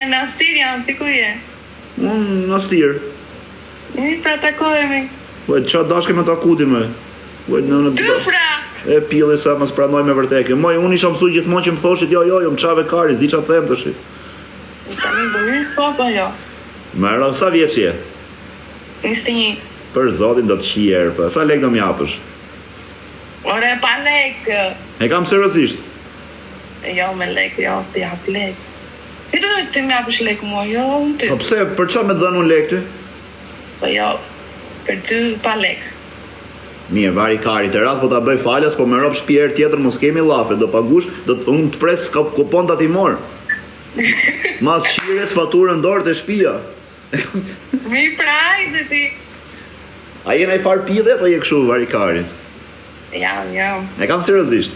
Në Astir jam, ti ku je? Unë në Astir. Mi pra takohemi. Qa dashke me takuti me? Ty pra! E pili sa më spranoj me vërteke. Unë isha mësu gjithmonë që më thoshit jo, më qave kari, zdi qa them të shi. Tani bëni s'po jo. Mërë, sa vjeç je? 21. Për zotin do të qier, për sa lek do m'japësh? Ore, pa lek. E kam seriozisht. Jo, me lek, jo, s'ti jap lek. Ti do të m'japësh lek mua, jo, unë ty. Po pse, për qa me të dhënë unë lek ty? Po jo, për ty pa lek. Mirë, vari kari të ratë po ta bëj falas, po me rob shpjerë tjetër mos kemi lafe, do pagush, unë të pres kupon të ati morë. Mas qires faturën dorë të shpia. Mi prajtë ti. A jena i farë pide, po je këshu vari kari? Jam. E kam seriozisht.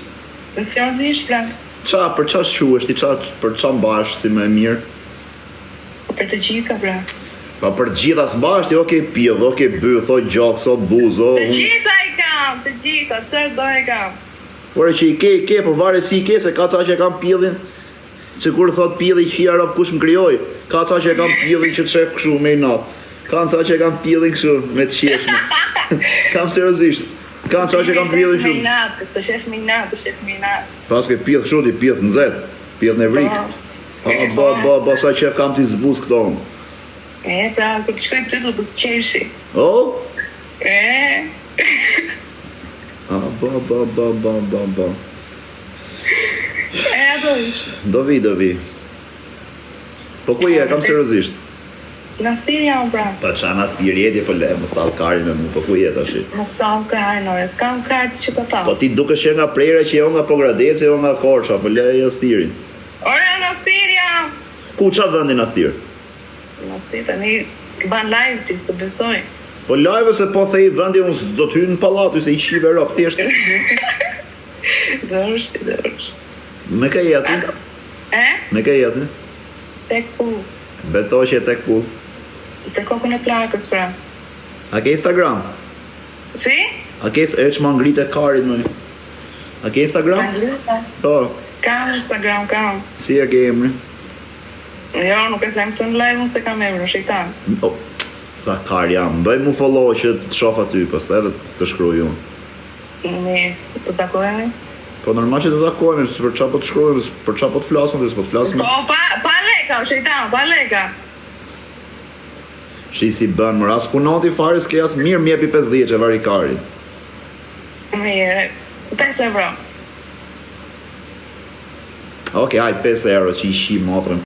Në seriozisht, pra. Për qa shqueshti, për qa mbash si me mirë? Për të gjitha, pra. Pa për gjitha s'bashti, oke pidh, oke byth, o gjokës, o buz, o... Të gjitha i kam, të gjitha, qërë do i kam. Ore që i ke, po varet si i ke, se ka ta që e kam pidhin, që kur thot pidhi qia rap kush më kryoj, ka ta që e kam pidhin që të shef këshu me i natë, ka ta që e kam pidhin këshu me të qeshme. Kam seriozisht, ka ta që e kam pidhin këshu. Të shef me i natë. Pas ke pidh këshu, ti pidh në zet, pidh në vrik. Ba sa qef kam t'i zbuz këto. Pra, kur të shkoj ty të bësë qeshi. O? Ba. Do ishme. Do vi. Po ku je, kam seriozisht. Në Astir jam, pra. Pa qa në Astir jetje, po le, më stallë kari me mu, po ku je tash? Nuk kam kari, nore, s'kam kari të qytetar. Po ti duke që nga prejre që jo nga Pogradeci, jo nga Korça, po le e Astirin. Ore, në Astir jam. Ku qa vendin Astir? Në Astir, tani, këban live ti, s'të besoj. Po live se po thej vendi unë do t'hy në palatu, se i qive rap, thjesht. Dërsh. Me ka jeti? Me ka jeti? Tek pu. Beto që e tek pu. Për kokën e plakës, pra. A ke Instagram? Si? A ke e që ma ngrit e karit më? A ke Instagram? Po. Kam Instagram, kam. Si e ke emri? Jo, nuk e them të në live, unë se kam emri, në shejtan. Sa kar jam, bëj mu follow që të shof aty, pas edhe të shkruaj unë. Mirë, të takojemi? Po normal që të takojemi, për qa po të shkruajmë, për qa po të flasim, dhe s'po të flasim. Po, pa leka, shejtan, pa leka. Shi si bën, më ras punoti fare s'ke as mirë mjepi 50 që vari kari. Mirë, 5 euro. Oke, hajt 5 euro që i shi motrën.